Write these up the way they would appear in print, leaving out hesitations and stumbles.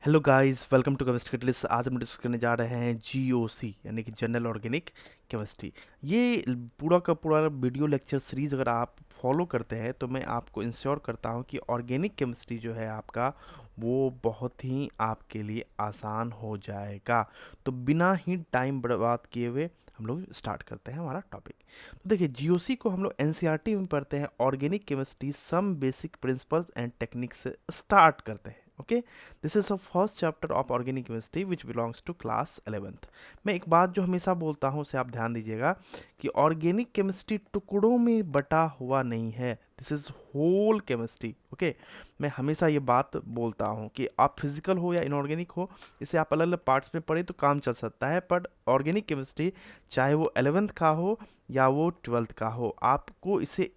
Hello guys, welcome to chemistry catalyst. आज हम discuss करने जा रहे हैं जीओसी यानी कि जनरल ऑर्गेनिक केमिस्ट्री। ये पूरा का पूरा वीडियो लेक्चर सीरीज अगर आप फॉलो करते हैं तो मैं आपको इंश्योर करता हूँ कि ऑर्गेनिक केमिस्ट्री जो है आपका वो बहुत ही आपके लिए आसान हो जाएगा। तो बिना ही टाइम बर्बाद किए हुए हम लोग स्टार्ट करते हैं हमारा टॉपिक। तो देखिए, जीओसी को हम लोग एनसीईआरटी में पढ़ते हैं, organic chemistry some basic principles and techniques से स्टार्ट करते हैं। Okay, this is the first chapter of organic chemistry which belongs to class 11th। मैं एक बात जो हमेशा बोलता हूँ उसे आप ध्यान दीजिएगा कि ऑर्गेनिक केमिस्ट्री टुकड़ों में बटा हुआ नहीं है, this is whole chemistry. Okay, मैं हमेशा ये बात बोलता हूँ कि आप फिजिकल हो या इनऑर्गेनिक हो, इसे आप अलग अलग पार्ट्स में पढ़ें तो काम चल सकता है, बट ऑर्गेनिक केमिस्ट्री चाहे वो 11th का हो या वो 12th का हो, आपको इसे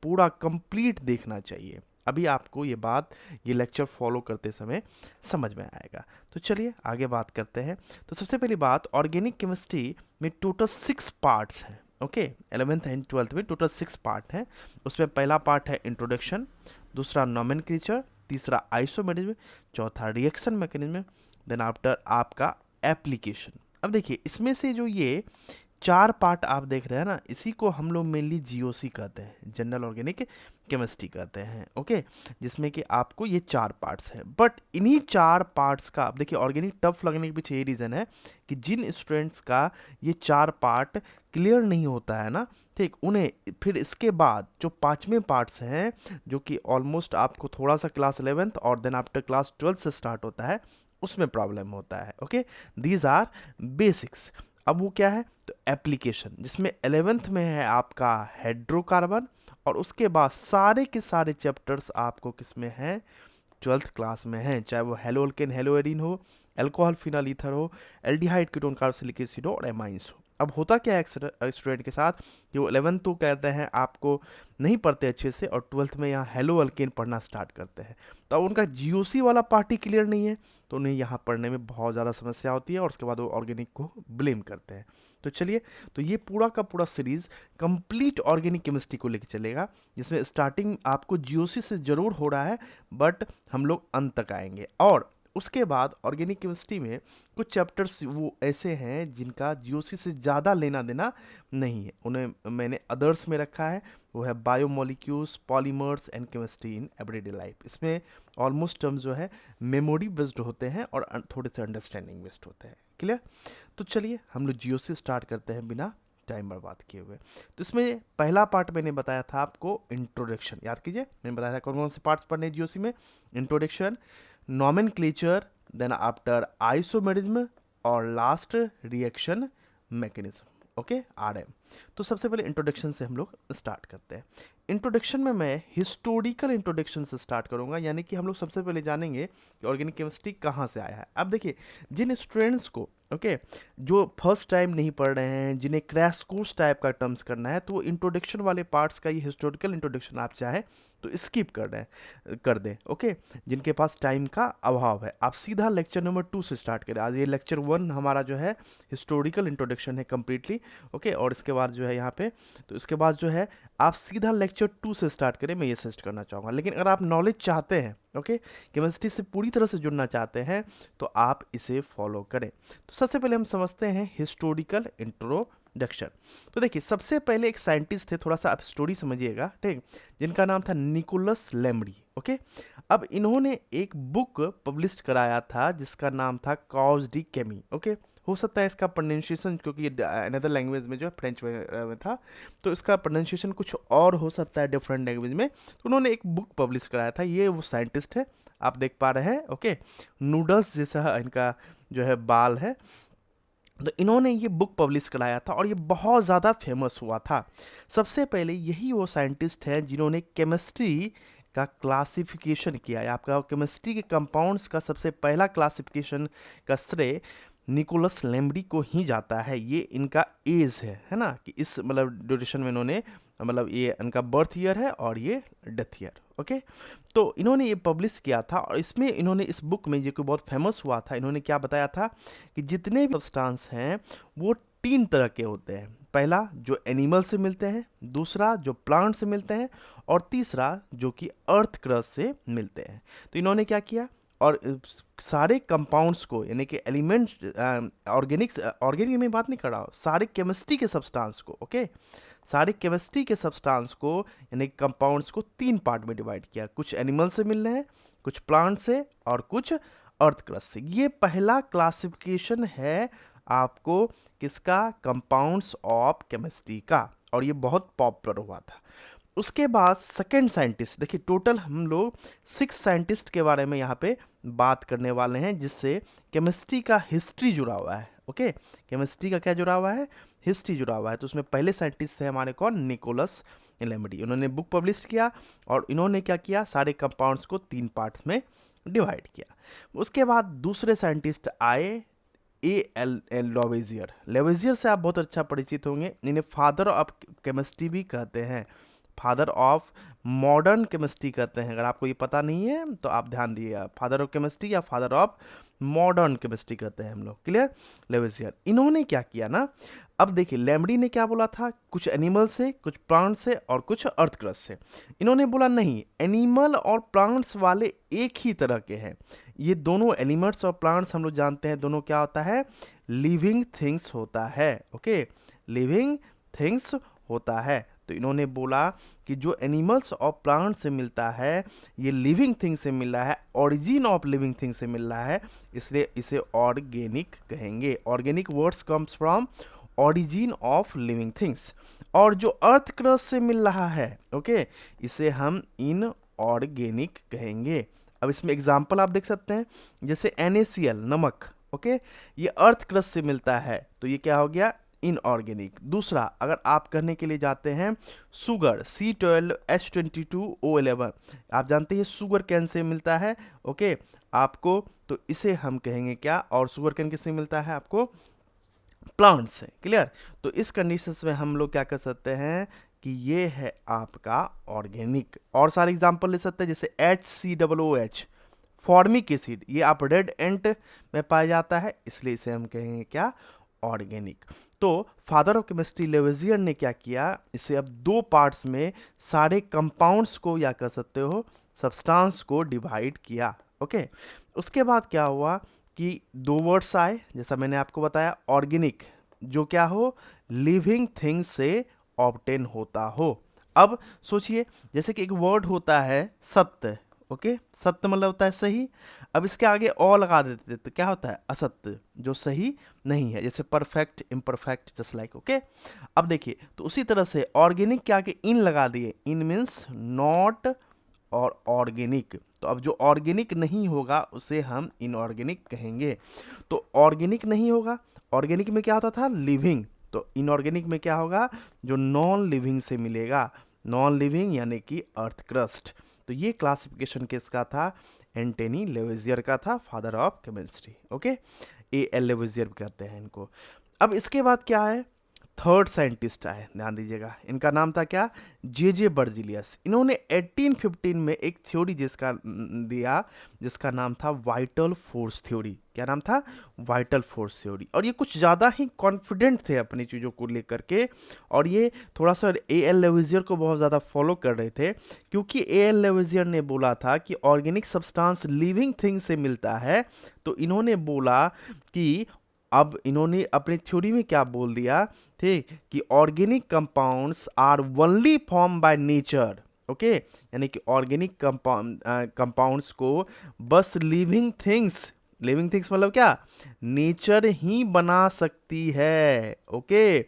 पूरा कंप्लीट देखना चाहिए। अभी आपको ये बात, ये लेक्चर फॉलो करते समय समझ में आएगा। तो चलिए आगे बात करते हैं। तो सबसे पहली बात, ऑर्गेनिक केमिस्ट्री में टोटल 6 पार्ट्स हैं। ओके, 11th एंड 12th में टोटल 6 पार्ट हैं। उसमें पहला पार्ट है इंट्रोडक्शन, दूसरा नॉमेनक्लेचर, तीसरा आइसोमेरिज्म, चौथा रिएक्शन मैकेनिज्म, देन आफ्टर आपका एप्लीकेशन। अब देखिए, इसमें से जो ये 4 पार्ट आप देख रहे हैं ना, इसी को हम लोग मेनली जीओसी कहते हैं, जनरल ऑर्गेनिक केमिस्ट्री कहते हैं। ओके, जिसमें कि आपको ये 4 पार्ट्स हैं, बट इन्हीं 4 पार्ट्स का आप देखिए, ऑर्गेनिक टफ लगने के पीछे ये रीज़न है कि जिन स्टूडेंट्स का ये 4 पार्ट क्लियर नहीं होता है ना, ठीक, उन्हें फिर इसके बाद जो 5वें पार्ट्स हैं, जो कि ऑलमोस्ट आपको थोड़ा सा क्लास 11th और देन आफ्टर क्लास 12th से स्टार्ट होता है, उसमें प्रॉब्लम होता है। Okay, these our basics. अब वो क्या है, तो एप्लीकेशन, जिसमें 11th में है आपका हाइड्रोकार्बन, और उसके बाद सारे के सारे चैप्टर्स आपको किस में हैं, 12th क्लास में हैं, चाहे वो हेलो अल्केन हेलो एरीन हो, अल्कोहल फिनाल ईथर हो, एल्डिहाइड कीटोन कार्बोक्सिलिक एसिड हो और एमाइंस हो। अब होता क्या है स्टूडेंट के साथ, कि वो 11th तो कहते हैं आपको नहीं पढ़ते अच्छे से, और 12th में यहाँ हेलो अल्केन पढ़ना स्टार्ट करते हैं, तो अब उनका जीओसी वाला पार्ट ही क्लियर नहीं है, तो उन्हें यहाँ पढ़ने में बहुत ज़्यादा समस्या होती है, और उसके बाद वो ऑर्गेनिक को ब्लेम करते हैं। तो चलिए, तो ये पूरा का पूरा सीरीज कंप्लीट ऑर्गेनिक केमिस्ट्री को लेकर चलेगा, जिसमें स्टार्टिंग आपको जीओसी से ज़रूर हो रहा है, बट हम लोग अंत तक आएंगे। और उसके बाद ऑर्गेनिक केमिस्ट्री में कुछ चैप्टर्स वो ऐसे हैं जिनका जीओसी से ज़्यादा लेना देना नहीं है, उन्हें मैंने अदर्स में रखा है। वो है biomolecules, polymers and chemistry in everyday life. इसमें ऑलमोस्ट टर्म्स जो है मेमोरी बेस्ड होते हैं और थोड़े से अंडरस्टैंडिंग बेस्ड होते हैं। क्लियर? तो चलिए हम लोग जियो से स्टार्ट करते हैं बिना टाइम बर्बाद किए हुए। तो इसमें पहला पार्ट मैंने बताया था आपको इंट्रोडक्शन, याद कीजिए मैंने बताया था कौन कौन से पार्ट्स पढ़ने हैं जीओसी में। Introduction, nomenclature, then after isomerism, और लास्ट रिएक्शन मैकेनिज्म। ओके, आरएम। तो सबसे पहले इंट्रोडक्शन से हम लोग स्टार्ट करते हैं। इंट्रोडक्शन में मैं हिस्टोरिकल इंट्रोडक्शन से स्टार्ट करूंगा, यानी कि हम लोग सबसे पहले जानेंगे कि ऑर्गेनिक केमिस्ट्री कहाँ से आया है। अब देखिए, जिन स्टूडेंट्स को ओके जो फर्स्ट टाइम नहीं पढ़ रहे हैं, जिन्हें क्रैश कोर्स टाइप का टर्म्स करना है, तो वो इंट्रोडक्शन वाले पार्ट्स का ये हिस्टोरिकल इंट्रोडक्शन आप चाहें तो स्किप कर दें। ओके, जिनके पास टाइम का अभाव है, आप सीधा लेक्चर नंबर 2 से स्टार्ट करें। आज ये लेक्चर 1 हमारा जो है हिस्टोरिकल इंट्रोडक्शन है कम्प्लीटली। ओके, और इसके बाद जो है यहाँ पे, तो इसके बाद जो है आप सीधा लेक्चर 2 से स्टार्ट करें, मैं ये सजेस्ट करना चाहूँगा। लेकिन अगर आप नॉलेज चाहते हैं, ओके, केमिस्ट्री से पूरी तरह से जुड़ना चाहते हैं, तो आप इसे फॉलो करें। तो सबसे पहले हम समझते हैं हिस्टोरिकल इंट्रोडक्शन। तो देखिए, सबसे पहले एक साइंटिस्ट थे, थोड़ा सा आप स्टोरी समझिएगा, ठीक, जिनका नाम था निकोलस लेमड़ी। ओके, अब इन्होंने एक बुक पब्लिश कराया था जिसका नाम था कॉज डी केमी। ओके, हो सकता है इसका प्रोनाउंसिएशन, क्योंकि ये अनदर लैंग्वेज में जो है फ्रेंच में था, तो इसका प्रोनाउंसिएशन कुछ और हो सकता है डिफरेंट लैंग्वेज में। तो उन्होंने एक बुक पब्लिश कराया था, ये वो साइंटिस्ट है, आप देख पा रहे हैं। ओके, नूडल्स जैसा इनका जो है बाल है। तो इन्होंने ये बुक पब्लिश कराया था और ये बहुत ज़्यादा फेमस हुआ था। सबसे पहले यही वो साइंटिस्ट हैं जिन्होंने केमिस्ट्री का क्लासिफिकेशन किया है। आपका केमिस्ट्री के कंपाउंड्स का सबसे पहला क्लासिफिकेशन का श्रेय निकोलस लेमड़ी को ही जाता है। ये इनका एज है ना, कि इस मतलब ड्यूरेशन में इन्होंने, मतलब ये इनका बर्थ ईयर है और ये डेथ ईयर। ओके, तो इन्होंने ये पब्लिश किया था, और इसमें इन्होंने इस बुक में, जो कि बहुत फेमस हुआ था, इन्होंने क्या बताया था कि जितने भी सब्सटेंस हैं वो 3 तरह के होते हैं। पहला जो एनिमल से मिलते हैं, दूसरा जो प्लांट से मिलते हैं, और तीसरा जो कि अर्थ क्रस्ट से मिलते हैं। तो इन्होंने क्या किया, और सारे कंपाउंड्स को, यानी कि एलिमेंट्स, ऑर्गेनिक में बात नहीं कर रहा हूँ, सारे केमिस्ट्री के सब्सटेंस को, ओके, सारे केमिस्ट्री के सब्सटेंस को यानी कंपाउंड्स को 3 पार्ट में डिवाइड किया। कुछ एनिमल से मिल रहे हैं, कुछ प्लांट से और कुछ अर्थ क्रस्ट से। ये पहला क्लासिफिकेशन है आपको किसका, कंपाउंड्स ऑफ केमिस्ट्री का, और ये बहुत पॉपुलर हुआ था। उसके बाद सेकेंड साइंटिस्ट, देखिए टोटल हम लोग 6 साइंटिस्ट के बारे में यहाँ पे बात करने वाले हैं, जिससे केमिस्ट्री का हिस्ट्री जुड़ा हुआ है, ओके, केमिस्ट्री का क्या जुड़ा हुआ है, हिस्ट्री जुड़ा हुआ है। तो उसमें पहले साइंटिस्ट थे हमारे कौन, निकोलस लेमडी। उन्होंने बुक पब्लिश किया और इन्होंने क्या किया, सारे कंपाउंड्स को 3 पार्ट्स में डिवाइड किया। उसके बाद दूसरे साइंटिस्ट आए, एल लेवेजियर। लेवेजियर से आप बहुत अच्छा परिचित होंगे, इन्हें फादर ऑफ केमिस्ट्री भी कहते हैं, फादर ऑफ मॉडर्न केमिस्ट्री कहते हैं। अगर आपको ये पता नहीं है तो आप ध्यान दिएगा, फादर ऑफ केमिस्ट्री या फादर ऑफ मॉडर्न केमिस्ट्री कहते हैं हम लोग, क्लियर। लेवेजियर इन्होंने क्या किया ना, अब देखिए लेमडी ने क्या बोला था, कुछ एनिमल से, कुछ प्लांट से और कुछ अर्थ क्रस्ट से। इन्होंने बोला नहीं, एनिमल और प्लांट्स वाले एक ही तरह के हैं। ये दोनों एनिमल्स और प्लांट्स हम लोग जानते हैं दोनों क्या होता है, लिविंग थिंग्स होता है, ओके, लिविंग थिंग्स होता है। तो इन्होंने बोला कि जो एनिमल्स और प्लांट से मिलता है ये लिविंग थिंग से मिल रहा है, ओरिजिन ऑफ लिविंग थिंग से मिल रहा है, इसलिए इसे ऑर्गेनिक कहेंगे। Organic words comes from origin of living things. और जो अर्थ क्रस्ट से मिल रहा है, ओके, इसे हम इनऑर्गेनिक कहेंगे। अब इसमें एग्जाम्पल आप देख सकते हैं, जैसे NaCl नमक, ओके, ये अर्थ क्रस्ट से मिलता है तो ये क्या हो गया, इनऑर्गेनिक। दूसरा, अगर आप करने के लिए जाते हैं शुगर, C12H22O11, आप जानते हैं शुगर कैन से मिलता है, ओके, आपको, तो इसे हम कहेंगे क्या, और शुगर कैन किससे मिलता है आपको, प्लांट से, क्लियर। तो इस कंडीशंस में हम लोग क्या कर सकते हैं कि ये है आपका ऑर्गेनिक। और सारे एग्जांपल ले सकते हैं, जैसे HCOOH फॉर्मिक एसिड, ये आप रेड एंट में पाया जाता है, इसलिए इसे हम कहेंगे क्या, ऑर्गेनिक। तो फादर ऑफ केमिस्ट्री लेवेजियर ने क्या किया, इसे अब 2 पार्ट्स में सारे कंपाउंड्स को या कह सकते हो सब्सटेंस को डिवाइड किया, ओके। उसके बाद क्या हुआ कि 2 वर्ड्स आए, जैसा मैंने आपको बताया, ऑर्गेनिक जो क्या हो, लिविंग थिंग से ऑब्टेन होता हो। अब सोचिए, जैसे कि एक वर्ड होता है सत्य, ओके, सत्य मतलब होता है सही। अब इसके आगे और लगा देते तो क्या होता है, असत्य, जो सही नहीं है, जैसे perfect, imperfect, just like, okay. अब देखिए, तो उसी तरह से ऑर्गेनिक के आगे इन लगा दिए, इन मीन्स नॉट और ऑर्गेनिक। तो अब जो ऑर्गेनिक नहीं होगा उसे हम इनऑर्गेनिक कहेंगे। तो ऑर्गेनिक नहीं होगा, ऑर्गेनिक में क्या होता था, लिविंग, तो इनऑर्गेनिक में क्या होगा, जो नॉन लिविंग से मिलेगा, नॉन लिविंग यानी कि अर्थ क्रस्ट। तो ये क्लासिफिकेशन किसका था, एंटनी लेवेजियर का था, father of chemistry, okay, AL लेवेजियर कहते हैं इनको। अब इसके बाद क्या है, थर्ड साइंटिस्ट आए, ध्यान दीजिएगा, इनका नाम था क्या, JJ बर्जीलियस। इन्होंने 1815 में एक थ्योरी दिया जिसका नाम था वाइटल फोर्स थ्योरी। क्या नाम था, वाइटल फोर्स थ्योरी। और ये कुछ ज़्यादा ही कॉन्फिडेंट थे अपनी चीज़ों को लेकर के, और ये थोड़ा सा AL लेवेजियर को बहुत ज़्यादा फॉलो कर रहे थे, क्योंकि AL लेवेजियर ने बोला था कि ऑर्गेनिक सब्सटेंस लिविंग थिंग से मिलता है। तो इन्होंने बोला कि अब इन्होंने अपनी थ्योरी में क्या बोल दिया, ठीक, कि organic compounds are only form by nature, okay, यानी कि ऑर्गेनिक कंपाउंड्स को बस लिविंग थिंग्स मतलब क्या, नेचर ही बना सकती है, okay.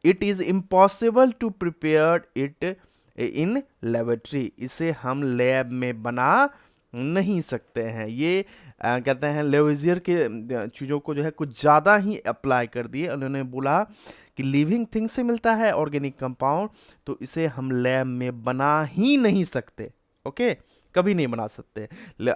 It is impossible to prepare it in laboratory, इसे हम लैब में बना नहीं सकते हैं। ये कहते हैं लेवेजियर के चीज़ों को जो है कुछ ज़्यादा ही अप्लाई कर दिए। उन्होंने बोला कि लिविंग थिंग से मिलता है ऑर्गेनिक कंपाउंड, तो इसे हम लैब में बना ही नहीं सकते, ओके, कभी नहीं बना सकते।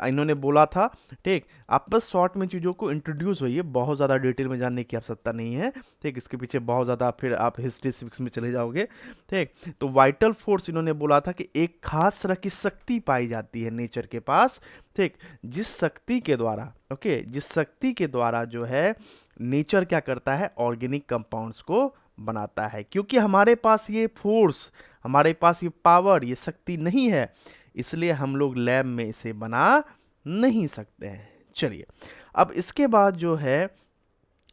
इन्होंने बोला था, ठीक। आप बस शॉर्ट में चीज़ों को इंट्रोड्यूस होइए, बहुत ज़्यादा डिटेल में जानने की आवश्यकता नहीं है, ठीक। इसके पीछे बहुत ज़्यादा फिर आप हिस्ट्री सिविक्स में चले जाओगे, ठीक। तो वाइटल फोर्स इन्होंने बोला था कि एक खास तरह की शक्ति पाई जाती है नेचर के पास, ठीक, जिस शक्ति के द्वारा, ओके, जिस शक्ति के द्वारा जो है नेचर क्या करता है, ऑर्गेनिक कंपाउंड्स को बनाता है। क्योंकि हमारे पास ये फोर्स, हमारे पास ये पावर, ये शक्ति नहीं है, इसलिए हम लोग लैब में इसे बना नहीं सकते हैं। चलिए, अब इसके बाद जो है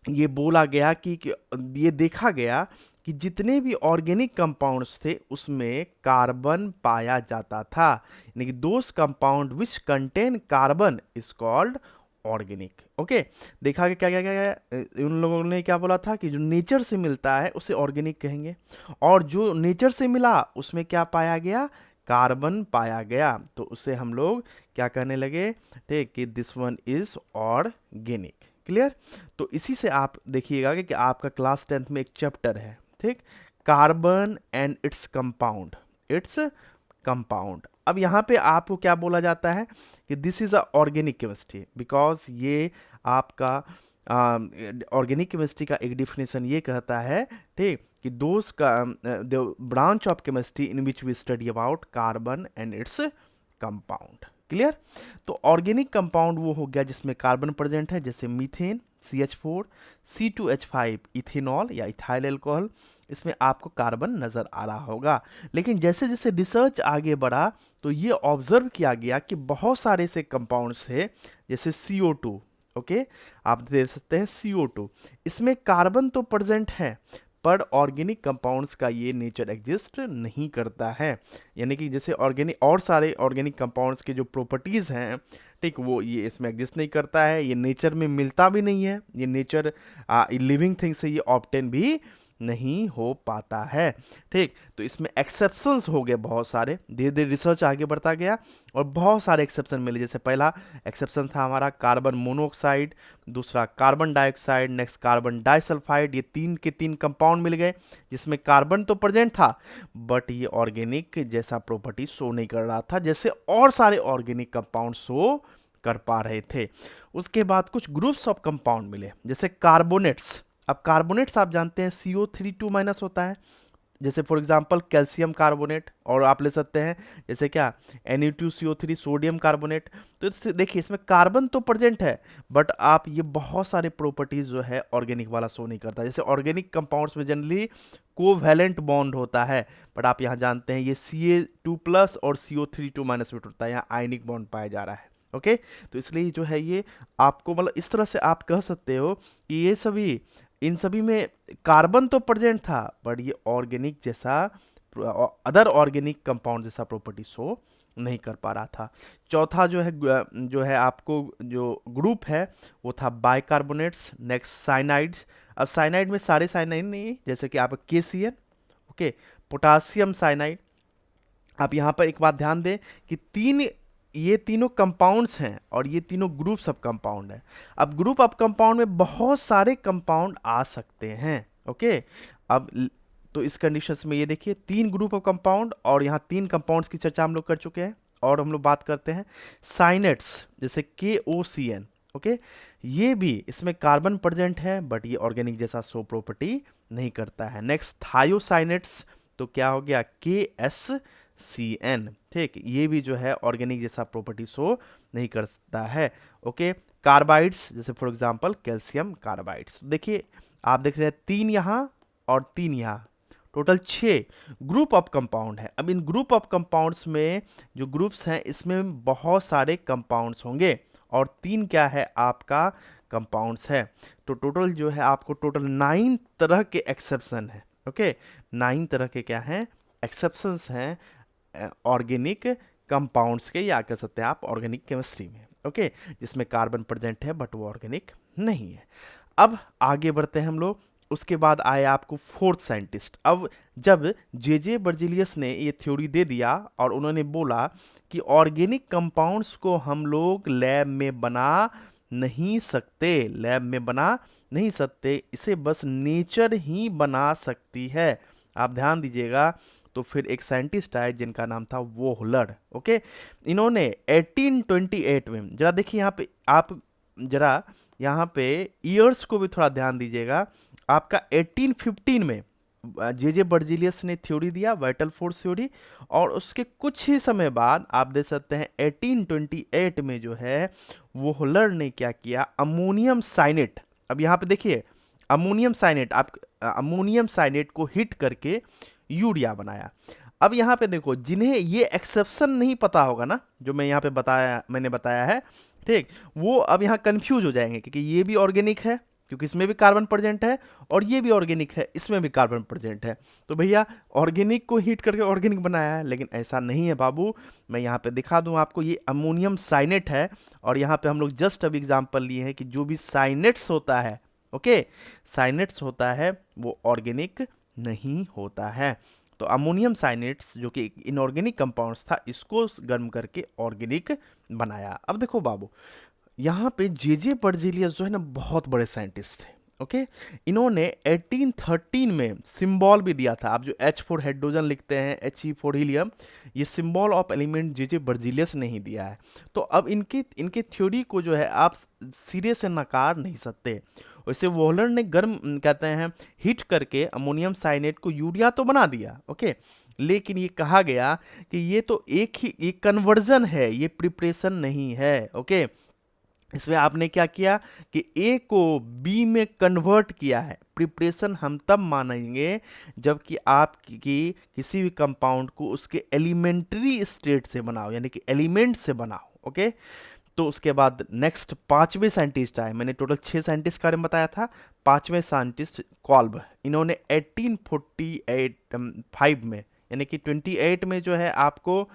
ये बोला गया कि ये देखा गया कि जितने भी ऑर्गेनिक कंपाउंड्स थे उसमें कार्बन पाया जाता था, यानी कि those compound which contain carbon is called organic. Okay, देखा कि क्या क्या क्या उन लोगों ने क्या बोला था कि जो नेचर से मिलता है उसे ऑर्गेनिक कहेंगे, और जो नेचर से मिला उसमें क्या पाया गया, कार्बन पाया गया, तो उसे हम लोग क्या कहने लगे, ठीक, कि this one is organic. Clear? तो इसी से आप देखिएगा कि आपका क्लास 10th में एक चैप्टर है, ठीक, carbon and its compound, its compound. अब यहाँ पे आपको क्या बोला जाता है कि this is a organic chemistry, because ये आपका ऑर्गेनिक केमिस्ट्री का एक डिफिनेशन ये कहता है, ठीक, कि दोज का the branch of chemistry in which we study about carbon and its compound. Clear? तो ऑर्गेनिक कंपाउंड वो हो गया जिसमें कार्बन प्रेजेंट है, जैसे मीथेन, CH4, C2H5 इथेनॉल या इथाइल अल्कोहल, इसमें आपको कार्बन नज़र आ रहा होगा। लेकिन जैसे जैसे रिसर्च आगे बढ़ा तो ये ऑब्जर्व किया गया कि बहुत सारे ऐसे कंपाउंड्स थे, जैसे CO2, ओके, आप देख सकते हैं CO2, इसमें कार्बन तो प्रेजेंट है पर ऑर्गेनिक कंपाउंड्स का ये नेचर एग्जिस्ट नहीं करता है, यानी कि जैसे ऑर्गेनिक और सारे ऑर्गेनिक कंपाउंड्स के जो प्रॉपर्टीज़ हैं, ठीक, वो ये इसमें एग्जिस्ट नहीं करता है, ये नेचर में मिलता भी नहीं है, ये नेचर लिविंग थिंग से ये ऑब्टेन भी नहीं हो पाता है। ठीक, तो इसमें एक्सेप्शंस हो गए बहुत सारे, धीरे धीरे रिसर्च आगे बढ़ता गया और बहुत सारे एक्सेप्शन मिले। जैसे पहला एक्सेप्शन था हमारा कार्बन मोनोऑक्साइड, दूसरा carbon dioxide, next carbon disulphide, ये तीन के तीन कंपाउंड मिल गए जिसमें कार्बन तो प्रेजेंट था बट ये ऑर्गेनिक जैसा प्रॉपर्टी शो नहीं कर रहा था जैसे और सारे ऑर्गेनिक कंपाउंड शो कर पा रहे थे। उसके बाद कुछ ग्रुप्स ऑफ कंपाउंड मिले, जैसे कार्बोनेट्स। अब कार्बोनेट्स आप जानते हैं CO3 2- होता है, जैसे फॉर एग्जांपल कैल्शियम कार्बोनेट, और आप ले सकते हैं जैसे क्या Na2CO3 सोडियम कार्बोनेट। तो देखिए इसमें कार्बन तो प्रेजेंट है बट आप ये बहुत सारे प्रॉपर्टीज जो है ऑर्गेनिक वाला शो नहीं करता। जैसे ऑर्गेनिक कंपाउंड्स में जनरली कोवैलेंट बॉन्ड होता है बट आप यहाँ जानते हैं ये Ca2+ और CO3 2- में होता है, यहाँ आयनिक बॉन्ड पाया जा रहा है। ओके, तो इसलिए जो है ये आपको मतलब इस तरह से आप कह सकते हो कि ये सभी, इन सभी में कार्बन तो प्रेजेंट था बट ये ऑर्गेनिक जैसा, अदर ऑर्गेनिक कंपाउंड जैसा प्रॉपर्टी शो नहीं कर पा रहा था। चौथा जो है आपको जो ग्रुप है वो था बाइकार्बोनेट्स, नेक्स्ट साइनाइड्स। अब साइनाइड में सारे साइनाइड नहीं, जैसे कि आपका KCN, ओके, पोटासियम साइनाइड। आप यहाँ पर एक बात ध्यान दें कि ये तीनों कंपाउंड्स हैं और ये तीनों ग्रुप्स ऑफ कंपाउंड हैं। अब ग्रुप ऑफ कंपाउंड में बहुत सारे कंपाउंड आ सकते हैं। ओके, अब तो इस कंडीशंस में ये देखिए 3 ग्रुप ऑफ कंपाउंड और यहाँ 3 कंपाउंड्स की चर्चा हम लोग कर चुके हैं। और हम लोग बात करते हैं साइनेट्स, जैसे KOCN। ओके, ये भी इसमें कार्बन प्रेजेंट है बट ये ऑर्गेनिक जैसा शो प्रॉपर्टी नहीं करता है। नेक्स्ट थायोसाइनेट्स, तो क्या हो गया KSCN। ठीक, ये भी जो है ऑर्गेनिक जैसा प्रॉपर्टी शो नहीं करता है। ओके, कार्बाइड्स, जैसे फॉर एग्जांपल कैल्शियम कार्बाइड्स। देखिए आप देख रहे हैं 3 यहाँ और 3 यहाँ, टोटल 6 ग्रुप ऑफ कंपाउंड है। अब इन ग्रुप ऑफ कंपाउंड्स में जो ग्रुप्स हैं इसमें बहुत सारे कंपाउंड्स होंगे और 3 क्या है आपका कंपाउंड्स है। तो टोटल जो है आपको टोटल 9 तरह के एक्सेप्शन है। ओके, 9 तरह के क्या हैं, एक्सेप्शंस हैं ऑर्गेनिक कंपाउंड्स के, या कह सकते हैं आप ऑर्गेनिक केमिस्ट्री में। ओके, जिसमें कार्बन प्रेजेंट है बट वो ऑर्गेनिक नहीं है। अब आगे बढ़ते हैं हम लोग। उसके बाद आए आपको फोर्थ साइंटिस्ट। अब जब J.J. बर्जीलियस ने ये थ्योरी दे दिया और उन्होंने बोला कि ऑर्गेनिक कंपाउंड्स को हम लोग लैब में बना नहीं सकते, लैब में बना नहीं सकते, इसे बस नेचर ही बना सकती है। आप ध्यान दीजिएगा। तो फिर एक साइंटिस्ट आए जिनका नाम था वोहलर। ओके, इन्होंने 1828 में, जरा देखिए यहाँ पे, आप जरा यहाँ पे ईयर्स को भी थोड़ा ध्यान दीजिएगा। आपका 1815 में J.J. बर्जीलियस ने थ्योरी दिया, वाइटल फोर्स थ्योरी, और उसके कुछ ही समय बाद आप देख सकते हैं 1828 में जो है वोहलर ने क्या किया, अमोनियम साइनेट। अब यहाँ पे देखिए अमोनियम साइनेट, आप अमोनियम साइनेट को हिट करके यूरिया बनाया। अब यहाँ पे देखो, जिन्हें ये एक्सेप्शन नहीं पता होगा ना, जो मैंने बताया है, ठीक, वो अब यहाँ कंफ्यूज हो जाएंगे, क्योंकि ये भी ऑर्गेनिक है, क्योंकि इसमें भी कार्बन प्रेजेंट है, और ये भी ऑर्गेनिक है, इसमें भी कार्बन प्रेजेंट है। तो भैया ऑर्गेनिक को हीट करके ऑर्गेनिक बनाया है, लेकिन ऐसा नहीं है बाबू। मैं यहाँ पे दिखा दूँ आपको, ये अमोनियम साइनेट है, और यहाँ पे हम लोग जस्ट अभी एग्जाम्पल लिए हैं कि जो भी साइनेट्स होता है, ओके, साइनेट्स होता है, वो ऑर्गेनिक नहीं होता है। तो अमोनियम साइनेट्स जो कि इनऑर्गेनिक कंपाउंड्स था, इसको गर्म करके ऑर्गेनिक बनाया। अब देखो बाबू, यहाँ पे जे बर्जेलियस जो है ना, बहुत बड़े साइंटिस्ट थे, ओके। इन्होंने 1813 में सिंबल भी दिया था। आप जो H4 हाइड्रोजन लिखते हैं, He4 हीलियम, ये symbol of element J Berzelius ने ही दिया है। तो अब इनके थ्योरी को जो है आप सिरे से नकार नहीं सकते। वैसे वोहलर ने गर्म कहते हैं हीट करके अमोनियम साइनेट को यूरिया तो बना दिया, ओके, लेकिन ये कहा गया कि ये तो ये कन्वर्जन है, ये प्रिपरेशन नहीं है, ओके। इसमें आपने क्या किया कि ए को बी में कन्वर्ट किया है। प्रिपरेशन हम तब मानेंगे जबकि आप किसी भी कंपाउंड को उसके एलिमेंट्री स्टेट से बनाओ, यानी कि एलिमेंट से बनाओ, ओके। तो उसके बाद नेक्स्ट पांचवें साइंटिस्ट आए। मैंने टोटल 6 साइंटिस्ट के बारे में बताया था। पांचवें साइंटिस्ट कॉल्ब, इन्होंने 1848 में, यानी कि 28 में जो है आपको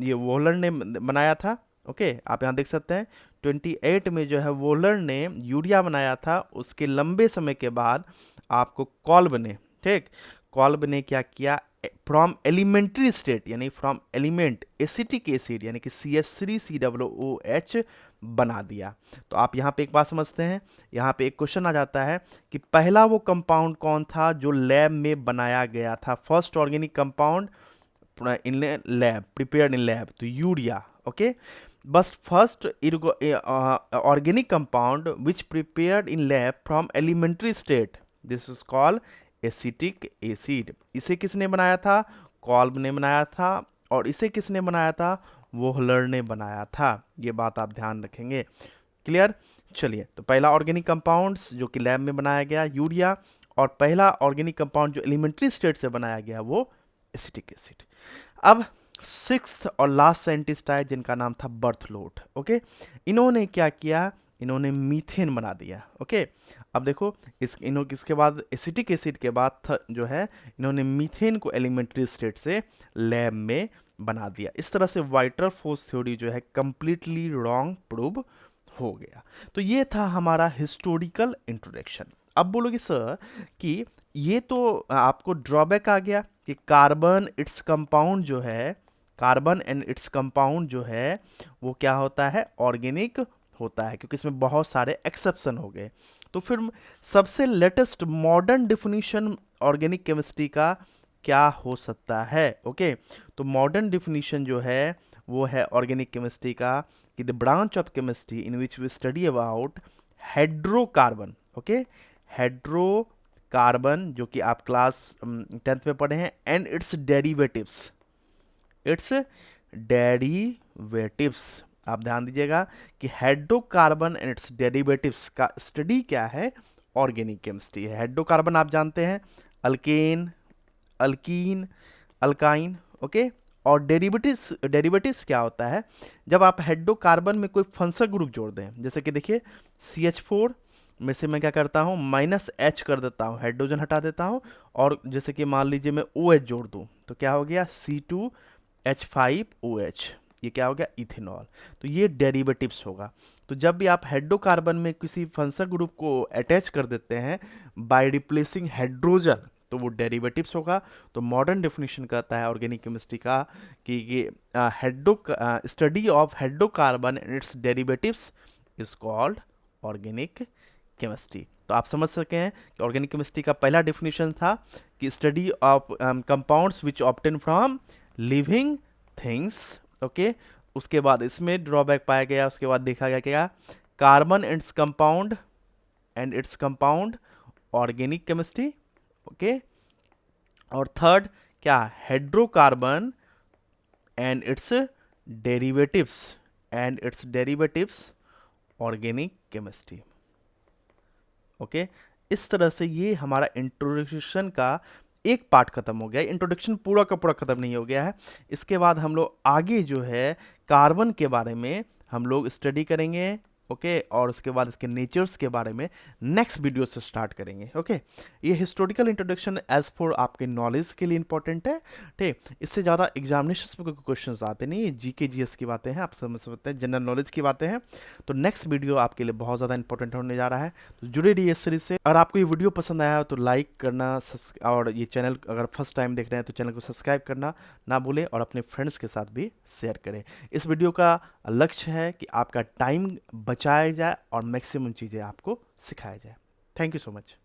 ये वोलर ने बनाया था, ओके। आप यहाँ देख सकते हैं 28 में जो है वोलर ने यूरिया बनाया था। उसके लंबे समय के बाद आपको कॉल्ब ने, ठीक, कॉल्ब ने क्या किया, फ्रॉम एलिमेंट्री स्टेट, यानी फ्रॉम एलिमेंट एसिटिक एसिड, यानी कि CH3COOH बना दिया। तो आप यहाँ पे एक बात समझते हैं, यहाँ पे एक क्वेश्चन आ जाता है कि पहला वो कंपाउंड कौन था जो लैब में बनाया गया था, first organic compound in lab, prepared in lab, तो यूरिया, ओके। बस first organic compound which prepared in lab from elementary state, this is called acetic acid. इसे किसने बनाया था, कॉल्ब ने बनाया था। और इसे किसने बनाया था, वोहलर ने बनाया था। ये बात आप ध्यान रखेंगे, क्लियर। चलिए, तो पहला ऑर्गेनिक कंपाउंड्स जो कि लैब में बनाया गया यूरिया, और पहला ऑर्गेनिक कंपाउंड जो एलिमेंट्री स्टेट से बनाया गया वो एसिटिक एसिड। अब सिक्स्थ और लास्ट साइंटिस्ट आए जिनका नाम था बर्थलोट, ओके। इन्होंने क्या किया, इन्होंने मीथेन बना दिया, ओके। अब देखो इसके बाद एसिटिक एसिड के बाद जो है इन्होंने मीथेन को एलिमेंट्री स्टेट से लैब में बना दिया। इस तरह से वाइटर फोर्स थ्योरी जो है कंप्लीटली रॉन्ग प्रूव हो गया। तो ये था हमारा हिस्टोरिकल इंट्रोडक्शन। अब बोलोगे सर कि ये तो आपको ड्रॉबैक आ गया कि कार्बन इट्स कंपाउंड जो है, कार्बन एंड इट्स कंपाउंड जो है वो क्या होता है, ऑर्गेनिक होता है, क्योंकि इसमें बहुत सारे एक्सेप्शन हो गए। तो फिर सबसे latest modern definition organic chemistry का क्या हो सकता है, ओके। तो मॉडर्न डिफिनीशन जो है वो है ऑर्गेनिक केमिस्ट्री का कि the branch of chemistry in which we study about hydrocarbon, okay, hydrocarbon, जो कि आप क्लास 10th में पढ़े हैं, and its derivatives, its derivatives. आप ध्यान दीजिएगा कि हाइड्रोकार्बन एंड इट्स डेरिवेटिव्स का स्टडी क्या है, ऑर्गेनिक केमिस्ट्री है। हाइड्रोकार्बन आप जानते हैं, अल्केन, अल्कीन, अल्काइन, ओके। और डेरिवेटिव्स क्या होता है, जब आप हाइड्रोकार्बन में कोई फंक्शनल ग्रुप जोड़ दें, जैसे कि देखिए CH4 में से मैं क्या करता हूँ, -H कर देता हूँ, हाइड्रोजन हटा देता हूँ, और जैसे कि मान लीजिए मैं OH जोड़ दूँ, तो क्या हो गया, C2H5OH, ये क्या हो गया, इथेनॉल। तो ये डेरिवेटिव्स होगा। तो जब भी आप हाइड्रोकार्बन में किसी फंक्शनल ग्रुप को अटैच कर देते हैं बाय रिप्लेसिंग हाइड्रोजन, तो वो डेरिवेटिव्स होगा। तो मॉडर्न डेफिनेशन कहता है ऑर्गेनिक केमिस्ट्री का कि study of hydrocarbon and its derivatives is called organic chemistry. तो आप समझ सके हैं कि ऑर्गेनिक केमिस्ट्री का पहला डेफिनेशन था कि study of compounds which obtain from living things, okay. उसके बाद इसमें ड्रॉबैक पाया गया, उसके बाद देखा गया क्या, carbon and its compound organic chemistry, okay. और थर्ड क्या, hydrocarbon and its derivatives organic chemistry, okay. इस तरह से ये हमारा इंट्रोडक्शन का एक पार्ट खत्म हो गया है, इंट्रोडक्शन पूरा का पूरा खत्म नहीं हो गया है। इसके बाद हम लोग आगे जो है कार्बन के बारे में हम लोग स्टडी करेंगे। ओके, और उसके बाद इसके नेचर्स के बारे में नेक्स्ट वीडियो से स्टार्ट करेंगे। ओके, ये हिस्टोरिकल इंट्रोडक्शन एज फॉर आपके नॉलेज के लिए इंपॉर्टेंट है। ठीक, इससे ज़्यादा एग्जामिनेशन में कोई क्वेश्चन आते नहीं, ये जीके जीएस की बातें हैं, आप समझ सकते हैं, जनरल नॉलेज की बातें हैं। तो नेक्स्ट वीडियो आपके लिए बहुत ज़्यादा इंपॉर्टेंट होने जा रहा है, तो जुड़े रहिए इस सीरीज से। अगर आपको ये वीडियो पसंद आया हो तो लाइक करना, और ये चैनल अगर फर्स्ट टाइम देख रहे हैं तो चैनल को सब्सक्राइब करना ना भूलें, और अपने फ्रेंड्स के साथ भी शेयर करें। इस वीडियो का लक्ष्य है कि आपका टाइम बचाया जाए और मैक्सिमम चीज़ें आपको सिखाया जाए। Thank you so much.